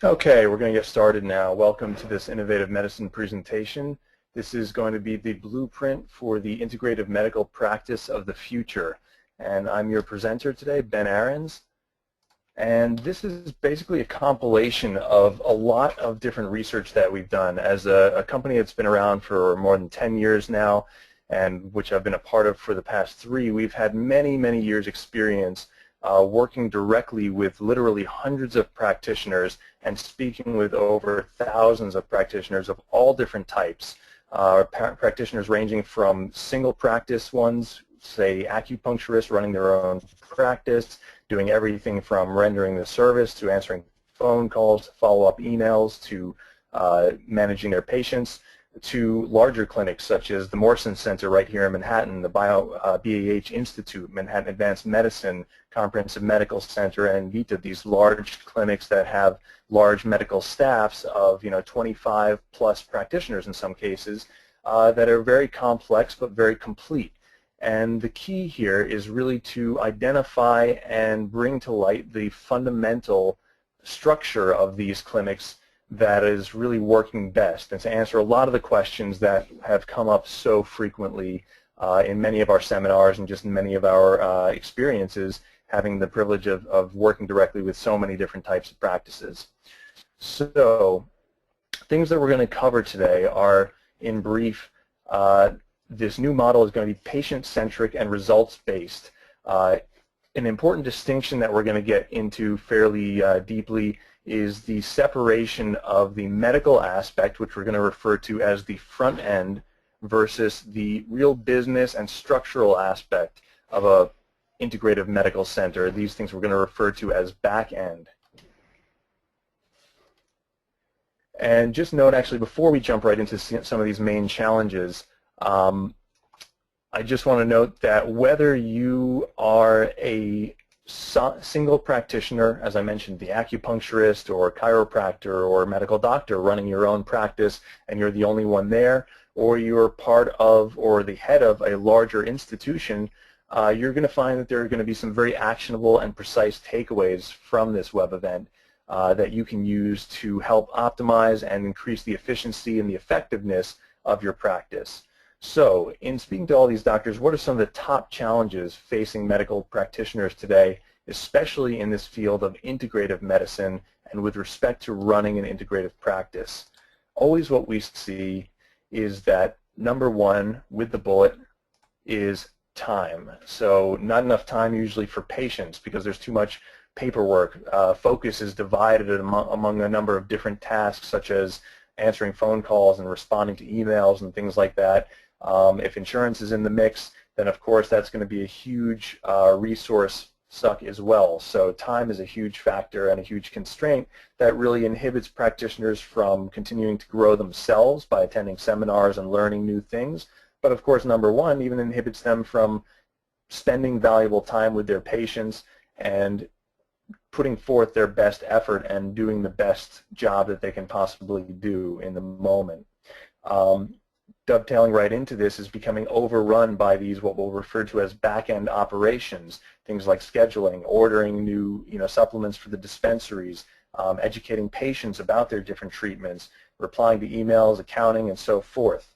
Okay, we're going to get started now. Welcome to this innovative medicine presentation. This is going to be the blueprint for the integrative medical practice of the future. And I'm your presenter today, Ben Ahrens. And this is basically a compilation of a lot of different research that we've done. As a company that's been around for more than 10 years now, and which I've been a part of for the past 3, we've had many, many years experience working directly with literally hundreds of practitioners and speaking with over thousands of practitioners of all different types. Practitioners ranging from single practice ones, say acupuncturists running their own practice, doing everything from rendering the service to answering phone calls, follow-up emails, to managing their patients, to larger clinics such as the Morrison Center right here in Manhattan, the BAH Institute, Manhattan Advanced Medicine, Comprehensive Medical Center, and VITA, these large clinics that have large medical staffs of 25 plus practitioners in some cases that are very complex but very complete. And the key here is really to identify and bring to light the fundamental structure of these clinics that is really working best, and to answer a lot of the questions that have come up so frequently in many of our seminars and just in many of our experiences, having the privilege of working directly with so many different types of practices. So things that we're going to cover today are, in brief, this new model is going to be patient-centric and results-based. An important distinction that we're going to get into fairly deeply is the separation of the medical aspect, which we're going to refer to as the front end, versus the real business and structural aspect of a integrative medical center. These things we're going to refer to as back end. And just note, actually, before we jump right into some of these main challenges, I just want to note that whether you are a single practitioner, as I mentioned, the acupuncturist or chiropractor or medical doctor running your own practice and you're the only one there, or you're part of or the head of a larger institution, you're going to find that there are going to be some very actionable and precise takeaways from this web event that you can use to help optimize and increase the efficiency and the effectiveness of your practice. So, in speaking to all these doctors, what are some of the top challenges facing medical practitioners today, especially in this field of integrative medicine and with respect to running an integrative practice? Always what we see is that number one, with the bullet, is time. So not enough time usually for patients because there's too much paperwork. Focus is divided among a number of different tasks, such as answering phone calls and responding to emails and things like that. If insurance is in the mix, then of course that's going to be a huge resource suck as well. So time is a huge factor and a huge constraint that really inhibits practitioners from continuing to grow themselves by attending seminars and learning new things. But of course, number one, even inhibits them from spending valuable time with their patients and putting forth their best effort and doing the best job that they can possibly do in the moment. Dovetailing right into this is becoming overrun by these what we'll refer to as back-end operations, things like scheduling, ordering new supplements for the dispensaries, educating patients about their different treatments, replying to emails, accounting, and so forth.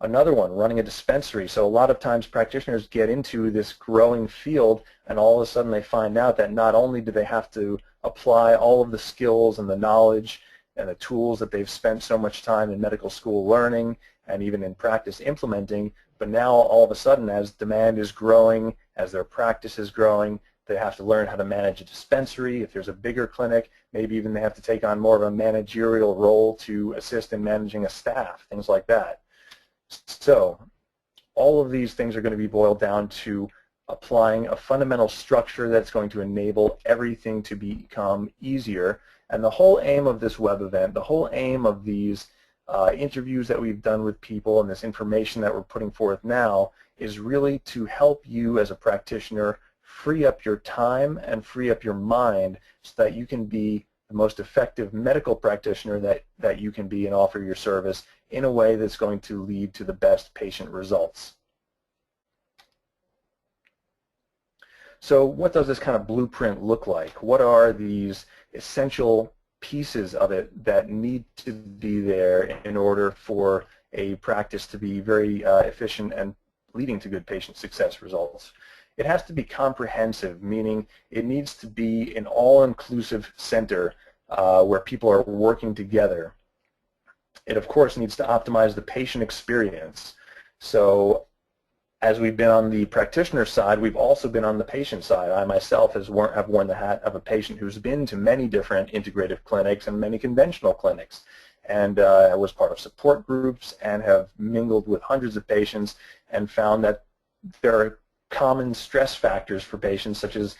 Another one, running a dispensary. So a lot of times practitioners get into this growing field and all of a sudden they find out that not only do they have to apply all of the skills and the knowledge and the tools that they've spent so much time in medical school learning and even in practice implementing, but now all of a sudden as demand is growing, as their practice is growing, they have to learn how to manage a dispensary. If there's a bigger clinic, maybe even they have to take on more of a managerial role to assist in managing a staff, things like that. So all of these things are going to be boiled down to applying a fundamental structure that's going to enable everything to become easier. And the whole aim of this web event, the whole aim of these interviews that we've done with people and this information that we're putting forth now is really to help you as a practitioner free up your time and free up your mind so that you can be the most effective medical practitioner that you can be and offer your service in a way that's going to lead to the best patient results. So what does this kind of blueprint look like? What are these essential pieces of it that need to be there in order for a practice to be very efficient and leading to good patient success results? It has to be comprehensive, meaning it needs to be an all-inclusive center where people are working together. It, of course, needs to optimize the patient experience. So as we've been on the practitioner side, we've also been on the patient side. I myself have worn the hat of a patient who's been to many different integrative clinics and many conventional clinics. And I was part of support groups and have mingled with hundreds of patients and found that there are common stress factors for patients, such as,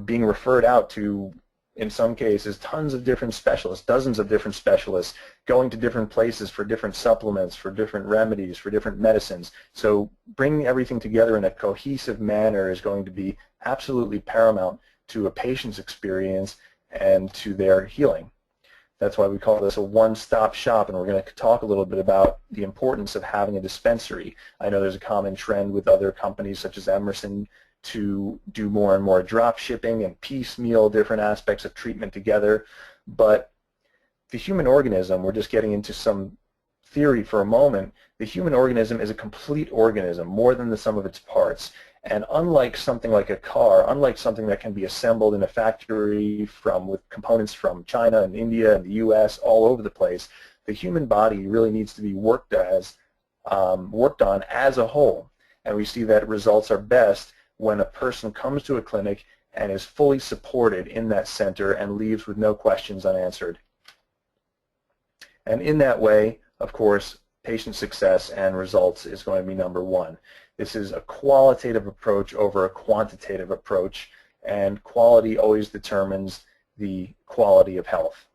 being referred out to, in some cases, tons of different specialists, dozens of different specialists, going to different places for different supplements, for different remedies, for different medicines. So bringing everything together in a cohesive manner is going to be absolutely paramount to a patient's experience and to their healing. That's why we call this a one-stop shop, and we're going to talk a little bit about the importance of having a dispensary. I know there's a common trend with other companies such as Emerson to do more and more drop shipping and piecemeal different aspects of treatment together, but the human organism, we're just getting into some theory for a moment, the human organism is a complete organism, more than the sum of its parts. And unlike something like a car, unlike something that can be assembled in a factory with components from China and India and the US all over the place, the human body really needs to be worked on as a whole. And we see that results are best when a person comes to a clinic and is fully supported in that center and leaves with no questions unanswered. And in that way, of course, patient success and results is going to be number one. This is a qualitative approach over a quantitative approach, and quality always determines the quality of health.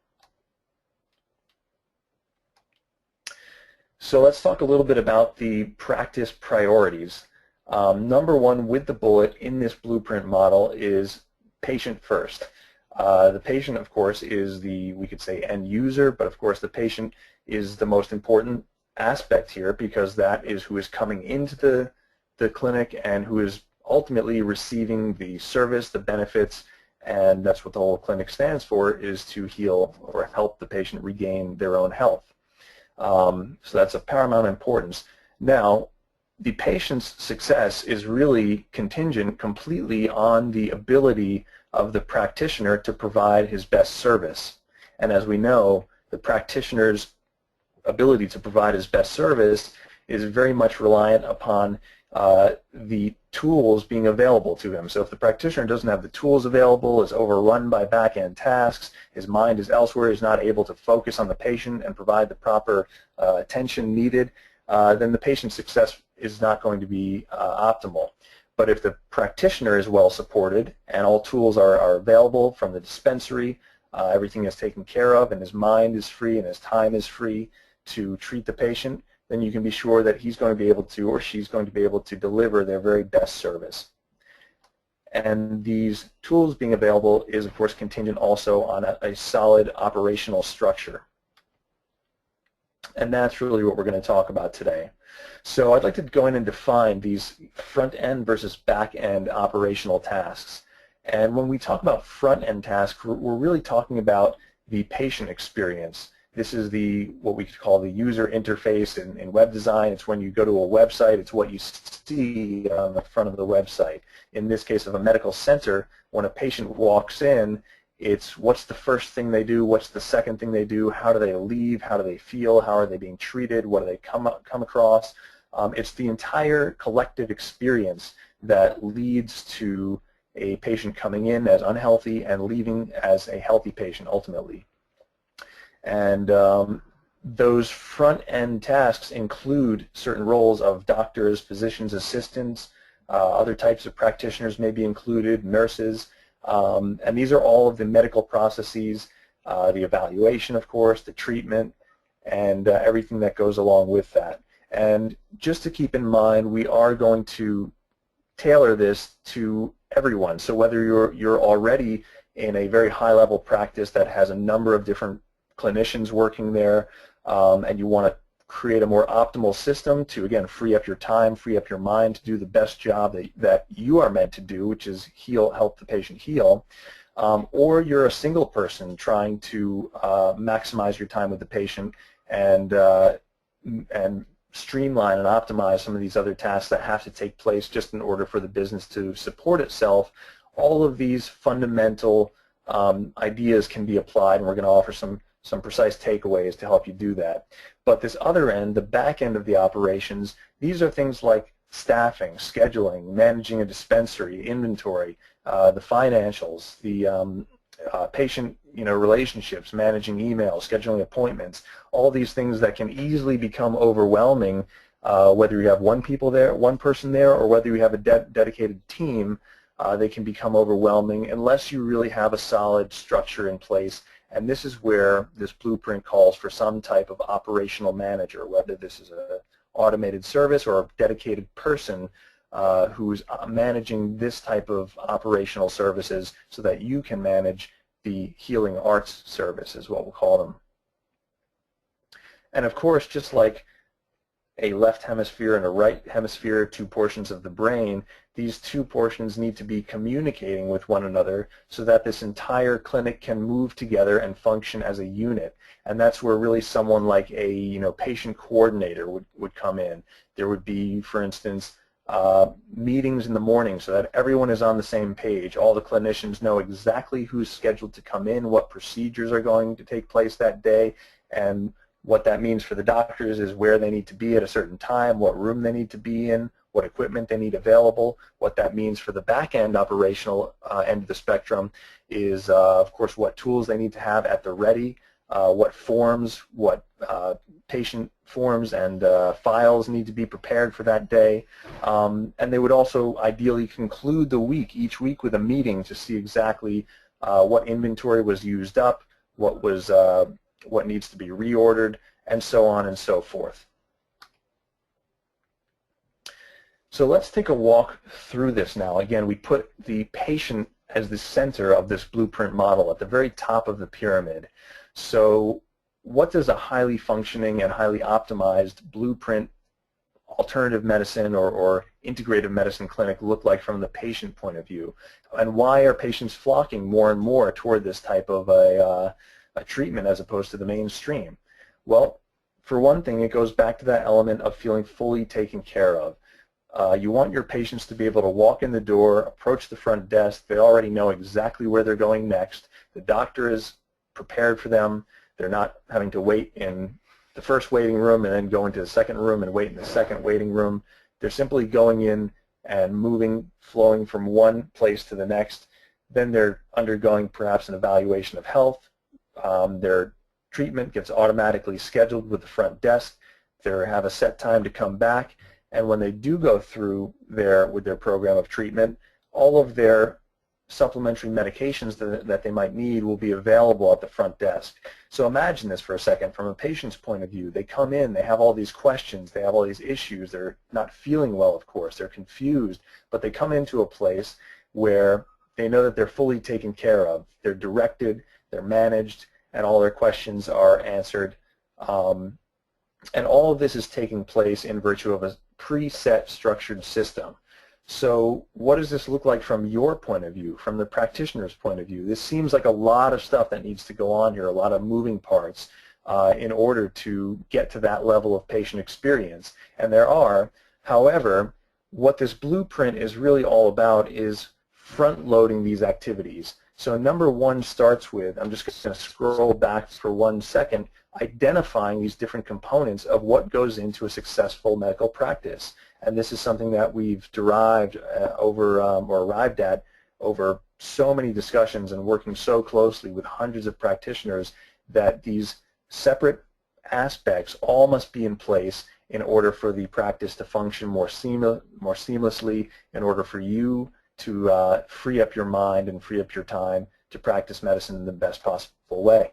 So let's talk a little bit about the practice priorities. Number one with the bullet in this blueprint model is patient first. The patient, of course, is we could say, end user, but of course the patient is the most important aspect here because that is who is coming into the clinic and who is ultimately receiving the service, the benefits, and that's what the whole clinic stands for, is to heal or help the patient regain their own health. So that's of paramount importance. Now, the patient's success is really contingent completely on the ability of the practitioner to provide his best service. And as we know, the practitioner's ability to provide his best service is very much reliant upon the tools being available to him. So if the practitioner doesn't have the tools available, is overrun by back-end tasks, his mind is elsewhere, is not able to focus on the patient and provide the proper attention needed, then the patient's success is not going to be optimal. But if the practitioner is well supported and all tools are available from the dispensary, everything is taken care of, and his mind is free and his time is free to treat the patient, then you can be sure that he's going to be able to, or she's going to be able to, deliver their very best service. And these tools being available is, of course, contingent also on a solid operational structure. And that's really what we're going to talk about today. So I'd like to go in and define these front-end versus back-end operational tasks. And when we talk about front-end tasks, we're really talking about the patient experience. This is what we could call the user interface in web design. It's when you go to a website, it's what you see on the front of the website. In this case of a medical center, when a patient walks in, it's what's the first thing they do, what's the second thing they do, how do they leave, how do they feel, how are they being treated, what do they come across. It's the entire collective experience that leads to a patient coming in as unhealthy and leaving as a healthy patient ultimately. And those front-end tasks include certain roles of doctors, physicians, assistants, other types of practitioners may be included, nurses, and these are all of the medical processes, the evaluation, of course, the treatment, and everything that goes along with that. And just to keep in mind, we are going to tailor this to everyone. So whether you're already in a very high-level practice that has a number of different clinicians working there, and you want to create a more optimal system to, again, free up your time, free up your mind to do the best job that you are meant to do, which is help the patient heal, or you're a single person trying to maximize your time with the patient and streamline and optimize some of these other tasks that have to take place just in order for the business to support itself. All of these fundamental ideas can be applied, and we're going to offer some precise takeaways to help you do that. But this other end, the back end of the operations, these are things like staffing, scheduling, managing a dispensary, inventory, the financials, the patient relationships, managing emails, scheduling appointments, all these things that can easily become overwhelming, whether you have one person there, or whether you have a dedicated team. They can become overwhelming unless you really have a solid structure in place. And this is where this blueprint calls for some type of operational manager, whether this is an automated service or a dedicated person who's managing this type of operational services so that you can manage the healing arts service, is what we'll call them. And of course, just like a left hemisphere and a right hemisphere, two portions of the brain, these two portions need to be communicating with one another so that this entire clinic can move together and function as a unit. And that's where really someone like a patient coordinator would come in. There would be, for instance, meetings in the morning so that everyone is on the same page. All the clinicians know exactly who's scheduled to come in, what procedures are going to take place that day, and what that means for the doctors is where they need to be at a certain time, what room they need to be in, what equipment they need available. What that means for the back-end operational end of the spectrum is, of course, what tools they need to have at the ready, what forms, what patient forms and files need to be prepared for that day. And they would also ideally conclude the week, each week, with a meeting to see exactly what inventory was used up, what needs to be reordered, and so on and so forth. So let's take a walk through this now. Again, we put the patient as the center of this blueprint model at the very top of the pyramid. So what does a highly functioning and highly optimized blueprint alternative medicine or integrative medicine clinic look like from the patient point of view? And why are patients flocking more and more toward this type of a treatment as opposed to the mainstream? Well, for one thing, it goes back to that element of feeling fully taken care of. You want your patients to be able to walk in the door, approach the front desk. They already know exactly where they're going next. The doctor is prepared for them. They're not having to wait in the first waiting room and then go into the second room and wait in the second waiting room. They're simply going in and moving, flowing from one place to the next. Then they're undergoing perhaps an evaluation of health. Their treatment gets automatically scheduled with the front desk. They have a set time to come back, and when they do go through with their program of treatment, all of their supplementary medications that they might need will be available at the front desk. So imagine this for a second from a patient's point of view. They come in, they have all these questions, they have all these issues, they're not feeling well, of course, they're confused, but they come into a place where they know that they're fully taken care of. They're directed, they're managed, and all their questions are answered. And all of this is taking place in virtue of a preset structured system. So what does this look like from your point of view, from the practitioner's point of view? This seems like a lot of stuff that needs to go on here, a lot of moving parts in order to get to that level of patient experience. And there are. However, what this blueprint is really all about is front-loading these activities. So number one starts with, I'm just going to scroll back for 1 second, identifying these different components of what goes into a successful medical practice. And this is something that we've derived or arrived at over so many discussions and working so closely with hundreds of practitioners that these separate aspects all must be in place in order for the practice to function more seamlessly, in order for you to free up your mind and free up your time to practice medicine in the best possible way.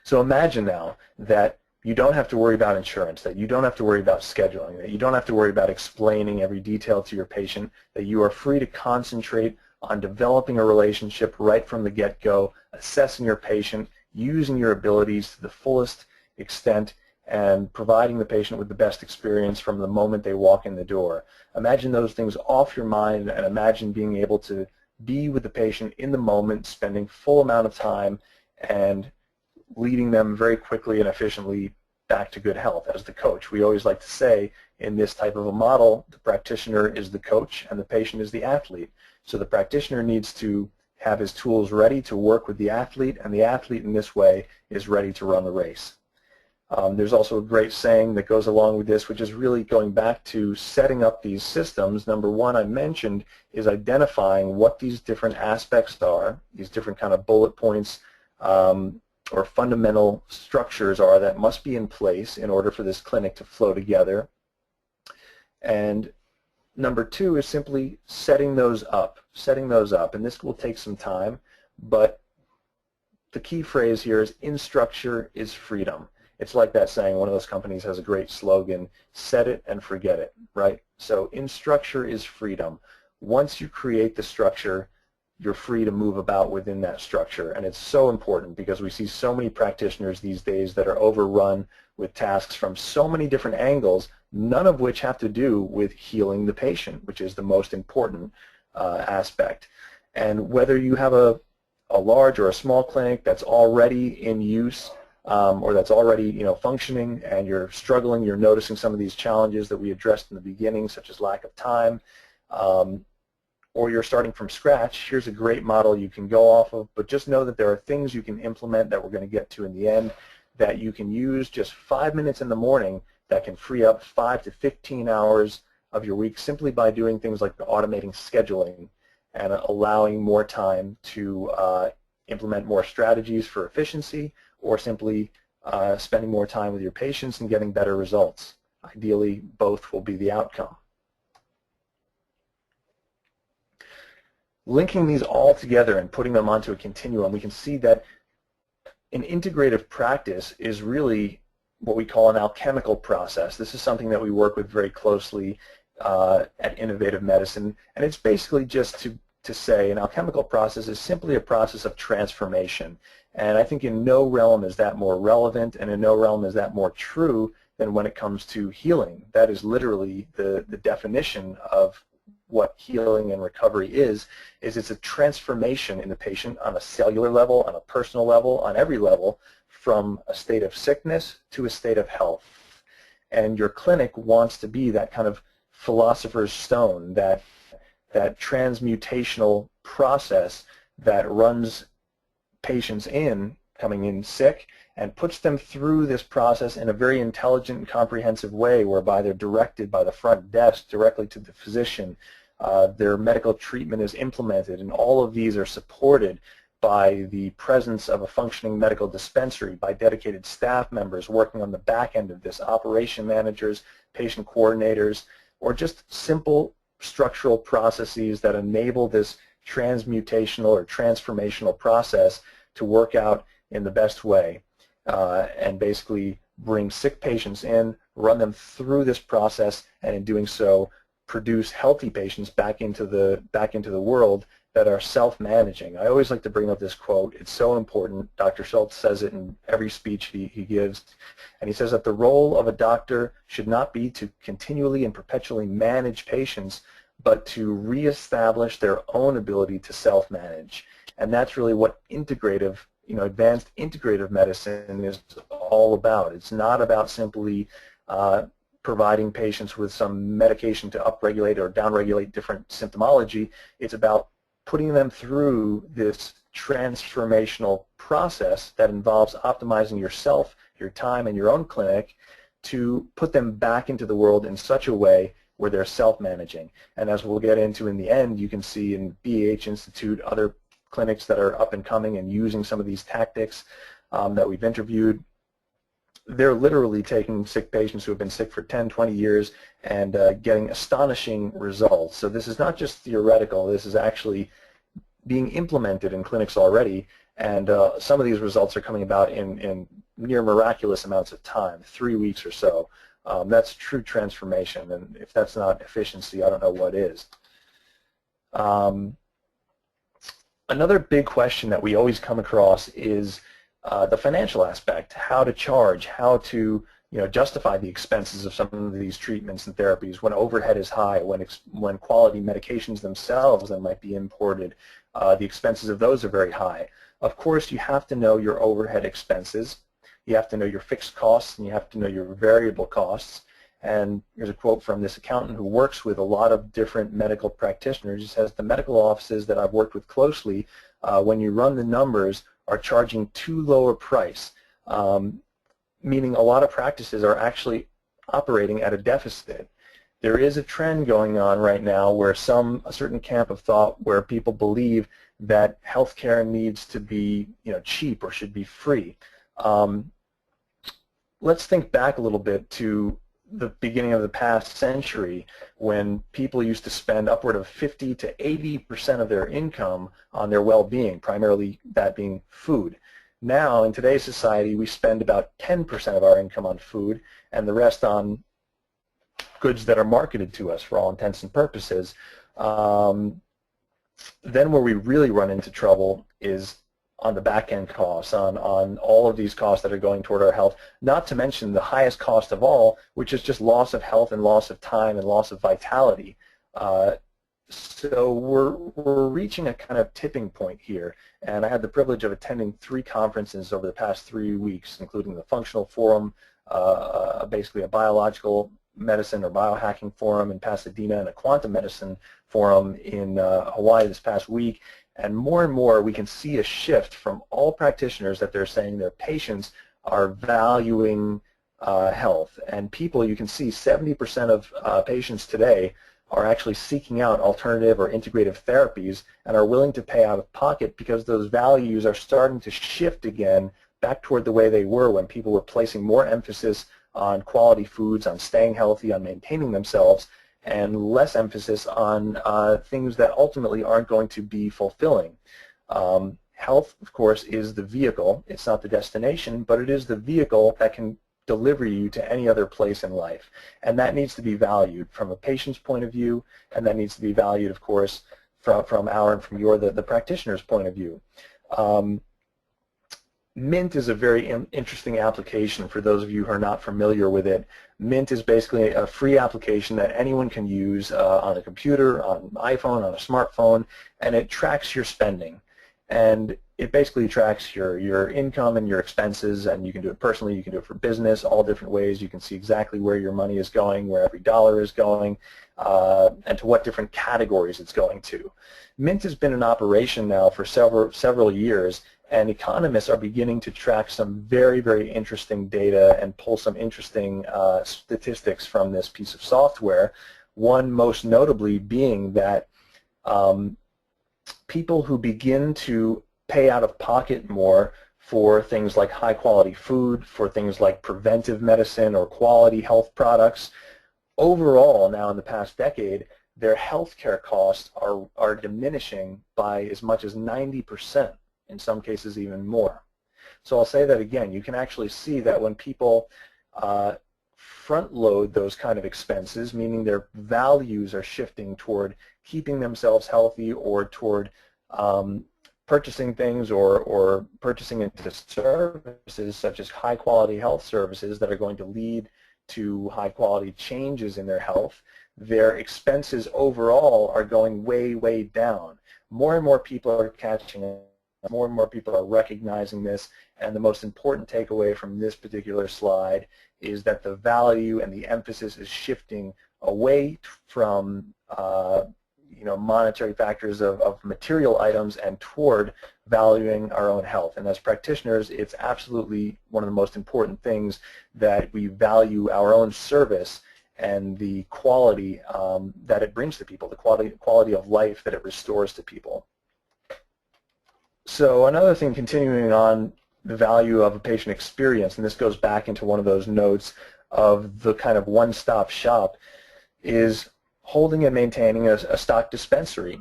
So imagine now that you don't have to worry about insurance, that you don't have to worry about scheduling, that you don't have to worry about explaining every detail to your patient, that you are free to concentrate on developing a relationship right from the get-go, assessing your patient, using your abilities to the fullest extent and providing the patient with the best experience from the moment they walk in the door. Imagine those things off your mind, and imagine being able to be with the patient in the moment, spending full amount of time and leading them very quickly and efficiently back to good health as the coach. We always like to say in this type of a model, the practitioner is the coach and the patient is the athlete. So the practitioner needs to have his tools ready to work with the athlete, and the athlete in this way is ready to run the race. There's also a great saying that goes along with this, which is really going back to setting up these systems. Number one I mentioned is identifying what these different aspects are, these different kind of bullet points or fundamental structures are that must be in place in order for this clinic to flow together. And number two is simply setting those up, and this will take some time, but the key phrase here is in structure is freedom. It's like that saying, one of those companies has a great slogan, set it and forget it, right? So in structure is freedom. Once you create the structure, you're free to move about within that structure, and it's so important because we see so many practitioners these days that are overrun with tasks from so many different angles, none of which have to do with healing the patient, which is the most important aspect. And whether you have a large or a small clinic that's already in use or that's already functioning and you're struggling, you're noticing some of these challenges that we addressed in the beginning, such as lack of time, or you're starting from scratch, here's a great model you can go off of, but just know that there are things you can implement that we're going to get to in the end that you can use just 5 minutes in the morning that can free up 5 to 15 hours of your week simply by doing things like automating scheduling and allowing more time to implement more strategies for efficiency, or simply spending more time with your patients and getting better results. Ideally, both will be the outcome. Linking these all together and putting them onto a continuum, we can see that an integrative practice is really what we call an alchemical process. This is something that we work with very closely at Innovative Medicine, and it's basically just to say an alchemical process is simply a process of transformation. And I think in no realm is that more relevant, and in no realm is that more true than when it comes to healing. That is literally the definition of what healing and recovery is it's a transformation in the patient on a cellular level, on a personal level, on every level, from a state of sickness to a state of health. And your clinic wants to be that kind of philosopher's stone, that transmutational process that runs patients coming in sick and puts them through this process in a very intelligent and comprehensive way, whereby they're directed by the front desk directly to the physician. Their medical treatment is implemented, and all of these are supported by the presence of a functioning medical dispensary, by dedicated staff members working on the back end of this, operation managers, patient coordinators, or just simple structural processes that enable this transmutational or transformational process to work out in the best way, and basically bring sick patients in, run them through this process, and in doing so produce healthy patients back into the world that are self-managing. I always like to bring up this quote. It's so important. Dr. Schultz says it in every speech he gives, and he says that the role of a doctor should not be to continually and perpetually manage patients, but to reestablish their own ability to self-manage. And that's really what integrative, advanced integrative medicine is all about. It's not about simply providing patients with some medication to upregulate or downregulate different symptomology. It's about putting them through this transformational process that involves optimizing yourself, your time, and your own clinic to put them back into the world in such a way where they're self-managing. And as we'll get into in the end, you can see in BH Institute other clinics that are up and coming and using some of these tactics that we've interviewed. They're literally taking sick patients who have been sick for 10, 20 years and getting astonishing results. So this is not just theoretical. This is actually being implemented in clinics already, and some of these results are coming about in near miraculous amounts of time, 3 weeks or so. That's true transformation, and if that's not efficiency, I don't know what is. Another big question that we always come across is the financial aspect, how to charge, how to justify the expenses of some of these treatments and therapies when overhead is high, when quality medications themselves that might be imported, the expenses of those are very high. Of course, you have to know your overhead expenses, you have to know your fixed costs, and you have to know your variable costs. And here's a quote from this accountant who works with a lot of different medical practitioners. He says, the medical offices that I've worked with closely, when you run the numbers, are charging too low a price, meaning a lot of practices are actually operating at a deficit. There is a trend going on right now where a certain camp of thought where people believe that healthcare needs to be cheap or should be free. Let's think back a little bit to the beginning of the past century when people used to spend upward of 50 to 80% of their income on their well-being, primarily that being food. Now, in today's society, we spend about 10% of our income on food and the rest on goods that are marketed to us for all intents and purposes. Then where we really run into trouble is on the back-end costs, on all of these costs that are going toward our health, not to mention the highest cost of all, which is just loss of health and loss of time and loss of vitality. So we're reaching a kind of tipping point here, and I had the privilege of attending 3 conferences over the past 3 weeks, including the Functional Forum, basically a biological medicine or biohacking forum in Pasadena, and a quantum medicine forum in Hawaii this past week. And more we can see a shift from all practitioners that they're saying their patients are valuing health. And people, you can see 70% of patients today are actually seeking out alternative or integrative therapies and are willing to pay out of pocket because those values are starting to shift again back toward the way they were when people were placing more emphasis on quality foods, on staying healthy, on maintaining themselves, and less emphasis on things that ultimately aren't going to be fulfilling. Health, of course, is the vehicle. It's not the destination, but it is the vehicle that can deliver you to any other place in life. And that needs to be valued from a patient's point of view, and that needs to be valued, of course, from our and from your, the practitioner's point of view. Mint is a very interesting application for those of you who are not familiar with it. Mint is basically a free application that anyone can use on a computer, on an iPhone, on a smartphone, and it tracks your spending. And it basically tracks your income and your expenses, and you can do it personally, you can do it for business, all different ways. You can see exactly where your money is going, where every dollar is going, and to what different categories it's going to. Mint has been in operation now for several years, and economists are beginning to track some very interesting data and pull some interesting statistics from this piece of software, one most notably being that people who begin to pay out of pocket more for things like high-quality food, for things like preventive medicine or quality health products, overall now in the past decade, their healthcare costs are diminishing by as much as 90%, in some cases even more. So I'll say that again, you can actually see that when people front load those kind of expenses, meaning their values are shifting toward keeping themselves healthy or toward purchasing things or purchasing into services such as high-quality health services that are going to lead to high-quality changes in their health, their expenses overall are going way down. More and more people are catching up. More and more people are recognizing this, and the most important takeaway from this particular slide is that the value and the emphasis is shifting away from monetary factors of material items and toward valuing our own health. And as practitioners, it's absolutely one of the most important things that we value our own service and the quality that it brings to people, the quality of life that it restores to people. So another thing, continuing on the value of a patient experience, and this goes back into one of those notes of the kind of one-stop shop, is holding and maintaining a stock dispensary.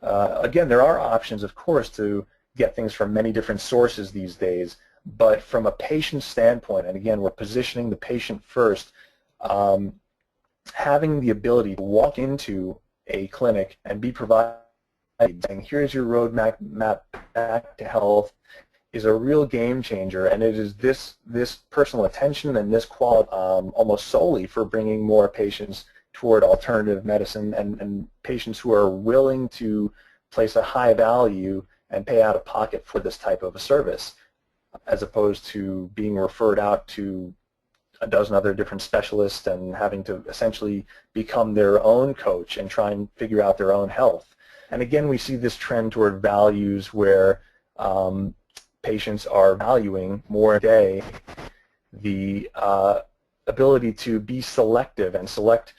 Again, there are options, of course, to get things from many different sources these days, but from a patient standpoint, and again, we're positioning the patient first, having the ability to walk into a clinic and be provided saying, here's your roadmap back to health, is a real game changer, and it is this personal attention and this quality almost solely for bringing more patients toward alternative medicine, and patients who are willing to place a high value and pay out of pocket for this type of a service, as opposed to being referred out to a dozen other different specialists and having to essentially become their own coach and try and figure out their own health. And again, we see this trend toward values where patients are valuing more today the ability to be selective and select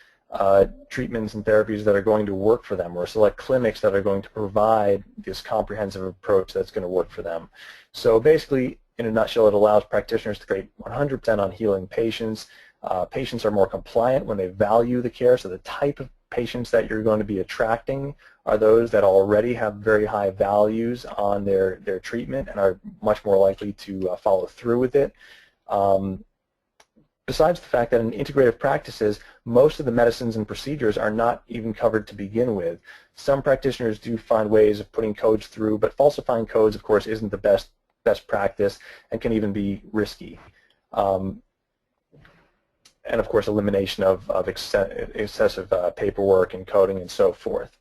treatments and therapies that are going to work for them, or select clinics that are going to provide this comprehensive approach that's going to work for them. So basically, in a nutshell, it allows practitioners to create 100% on healing patients. Patients are more compliant when they value the care, so the type of patients that you're going to be attracting are those that already have very high values on their treatment and are much more likely to follow through with it. Besides the fact that in integrative practices, most of the medicines and procedures are not even covered to begin with. Some practitioners do find ways of putting codes through, but falsifying codes, of course, isn't the best practice and can even be risky. And of course, elimination of excessive paperwork and coding and so forth.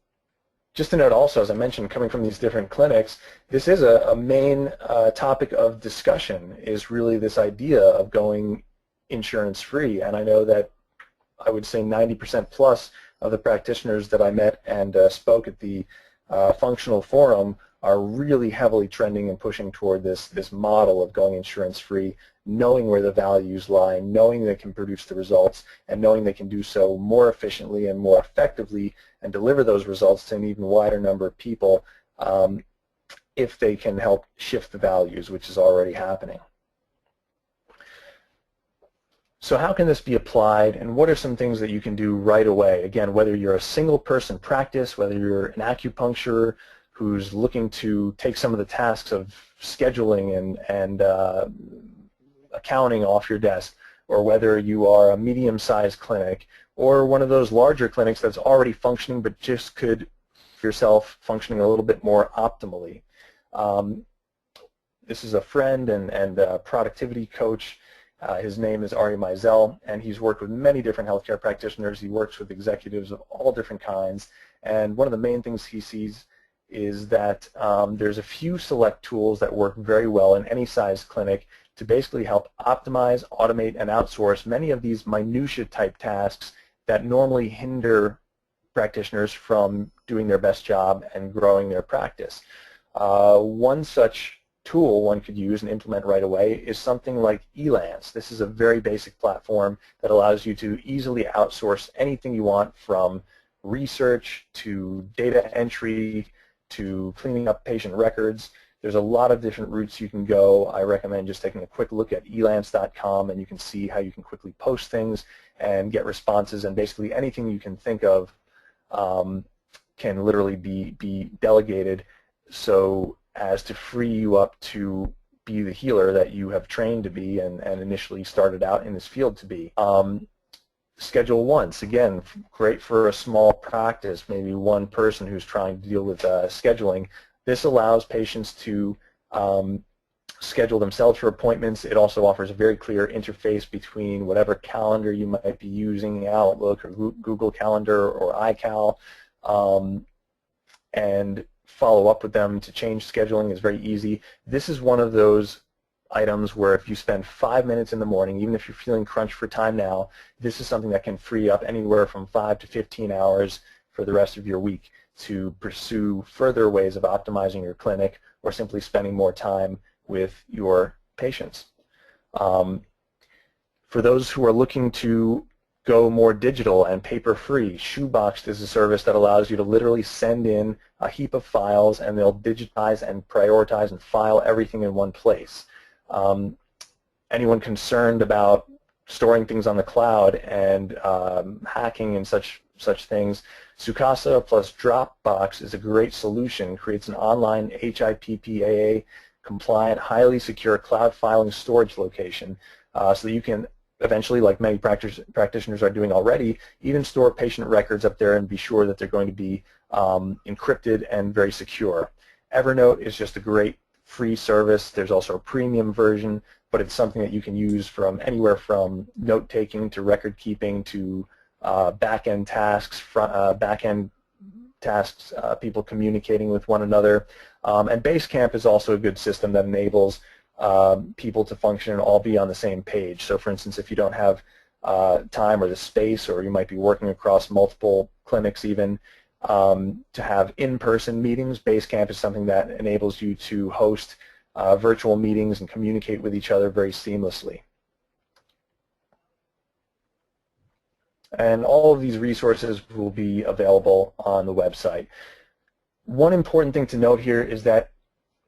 Just to note also, as I mentioned, coming from these different clinics, this is a main topic of discussion, is really this idea of going insurance-free. And I know that I would say 90% plus of the practitioners that I met and spoke at the functional forum are really heavily trending and pushing toward this model of going insurance-free, knowing where the values lie, knowing they can produce the results, and knowing they can do so more efficiently and more effectively and deliver those results to an even wider number of people if they can help shift the values, which is already happening. So how can this be applied, and what are some things that you can do right away? Again, whether you're a single-person practice, whether you're an acupuncturist who's looking to take some of the tasks of scheduling and accounting off your desk, or whether you are a medium-sized clinic or one of those larger clinics that's already functioning but just could yourself functioning a little bit more optimally. This is a friend and productivity coach. His name is Ari Meisel, and he's worked with many different healthcare practitioners. He works with executives of all different kinds, and one of the main things he sees is that there's a few select tools that work very well in any size clinic to basically help optimize, automate, and outsource many of these minutia type tasks that normally hinder practitioners from doing their best job and growing their practice. One such tool one could use and implement right away is something like Elance. This is a very basic platform that allows you to easily outsource anything you want, from research to data entry to cleaning up patient records. There's a lot of different routes you can go. I recommend just taking a quick look at elance.com, and you can see how you can quickly post things and get responses, and basically anything you can think of can literally be delegated so as to free you up to be the healer that you have trained to be and initially started out in this field to be. Schedule once, again, great for a small practice, maybe one person who's trying to deal with scheduling. This allows patients to schedule themselves for appointments. It also offers a very clear interface between whatever calendar you might be using, Outlook or Google Calendar or iCal, and follow up with them to change scheduling is very easy. This is one of those items where if you spend 5 minutes in the morning, even if you're feeling crunched for time now, this is something that can free up anywhere from 5 to 15 hours for the rest of your week to pursue further ways of optimizing your clinic or simply spending more time with your patients. For those who are looking to go more digital and paper-free, Shoeboxed is a service that allows you to literally send in a heap of files, and they'll digitize and prioritize and file everything in one place. Anyone concerned about storing things on the cloud and hacking and such things, Sukasa plus Dropbox is a great solution. It creates an online HIPAA compliant, highly secure cloud filing storage location so that you can eventually, like many practitioners are doing already, even store patient records up there and be sure that they're going to be encrypted and very secure. Evernote is just a great free service. There's also a premium version, but it's something that you can use from anywhere from note-taking to record-keeping to back-end tasks, people communicating with one another. And Basecamp is also a good system that enables people to function and all be on the same page. So for instance, if you don't have time or the space, or you might be working across multiple clinics even, to have in-person meetings, Basecamp is something that enables you to host virtual meetings and communicate with each other very seamlessly. And all of these resources will be available on the website. One important thing to note here is that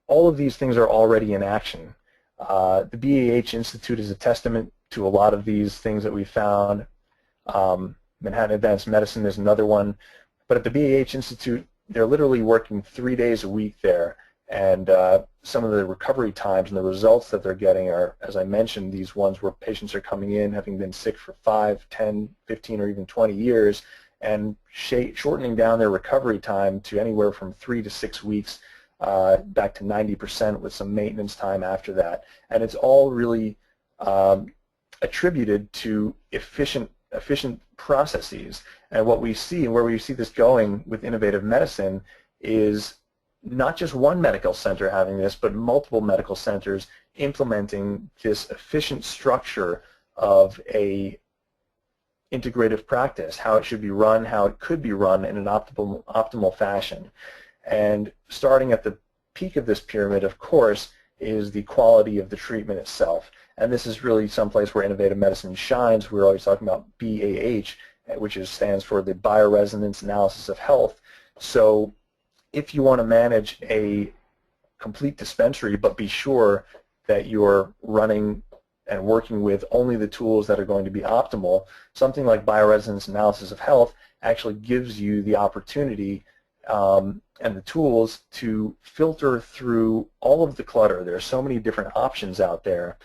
all of these things are already in action. The BAH Institute is a testament to a lot of these things that we found. Manhattan Advanced Medicine is another one. But at the BAH Institute, they're literally working 3 days a week there. And some of the recovery times and the results that they're getting are, as I mentioned, these ones where patients are coming in having been sick for 5, 10, 15, or even 20 years, and shortening down their recovery time to anywhere from 3 to 6 weeks, back to 90% with some maintenance time after that. And it's all really attributed to efficient processes. And what we see, and where we see this going with innovative medicine, is not just one medical center having this, but multiple medical centers implementing this efficient structure of a integrative practice, how it should be run, how it could be run in an optimal fashion. And starting at the peak of this pyramid, of course, is the quality of the treatment itself. And this is really someplace where innovative medicine shines. We're always talking about BAH, which stands for the bioresonance analysis of health. So if you want to manage a complete dispensary, but be sure that you're running and working with only the tools that are going to be optimal, something like bioresonance analysis of health actually gives you the opportunity and the tools to filter through all of the clutter. There are so many different options out there.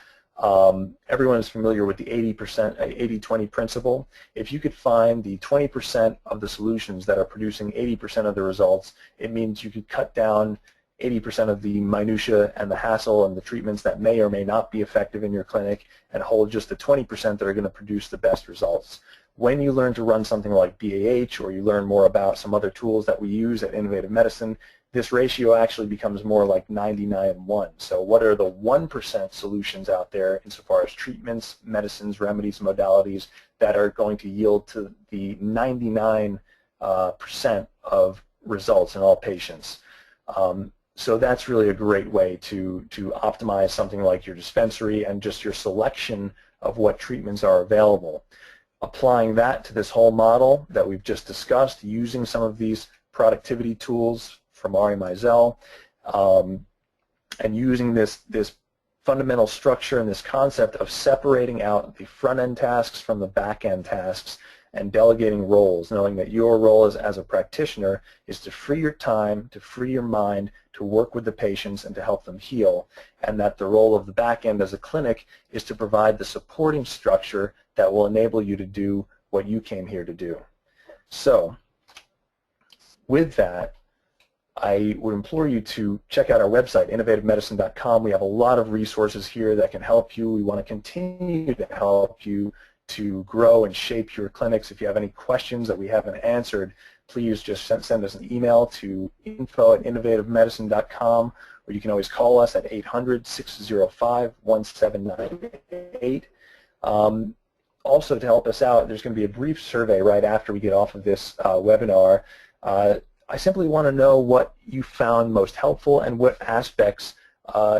Everyone is familiar with the 80-20 principle. If you could find the 20% of the solutions that are producing 80% of the results, it means you could cut down 80% of the minutia and the hassle and the treatments that may or may not be effective in your clinic, and hold just the 20% that are going to produce the best results. When you learn to run something like BAH, or you learn more about some other tools that we use at Innovative Medicine, this ratio actually becomes more like 99-1. So what are the 1% solutions out there insofar as treatments, medicines, remedies, modalities that are going to yield to the 99% of results in all patients? So that's really a great way to optimize something like your dispensary and just your selection of what treatments are available. Applying that to this whole model that we've just discussed, using some of these productivity tools from Ari Meisel, and using this fundamental structure and this concept of separating out the front-end tasks from the back-end tasks and delegating roles, knowing that your role as a practitioner is to free your time, to free your mind, to work with the patients and to help them heal, and that the role of the back end as a clinic is to provide the supporting structure that will enable you to do what you came here to do. So with that, I would implore you to check out our website, innovativemedicine.com. We have a lot of resources here that can help you. We want to continue to help you to grow and shape your clinics. If you have any questions that we haven't answered, please just send us an email to info@innovativemedicine.com, or you can always call us at 800-605-1798. Also, to help us out, there's going to be a brief survey right after we get off of this webinar. I simply want to know what you found most helpful and what aspects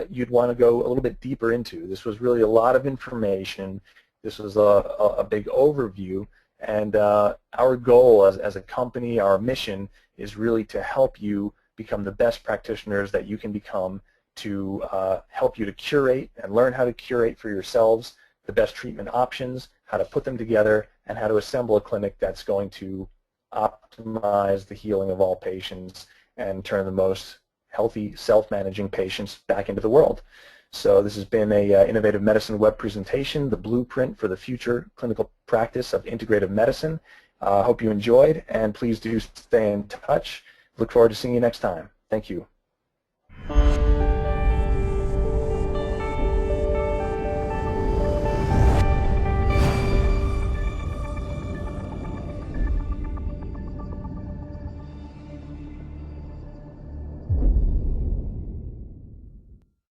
you'd want to go a little bit deeper into. This was really a lot of information. This was a big overview, and our goal as a company, our mission, is really to help you become the best practitioners that you can become, to help you to curate and learn how to curate for yourselves the best treatment options, how to put them together, and how to assemble a clinic that's going to optimize the healing of all patients and turn the most healthy, self-managing patients back into the world. So this has been a Innovative Medicine web presentation, the blueprint for the future clinical practice of integrative medicine. I hope you enjoyed, and please do stay in touch. Look forward to seeing you next time. Thank you.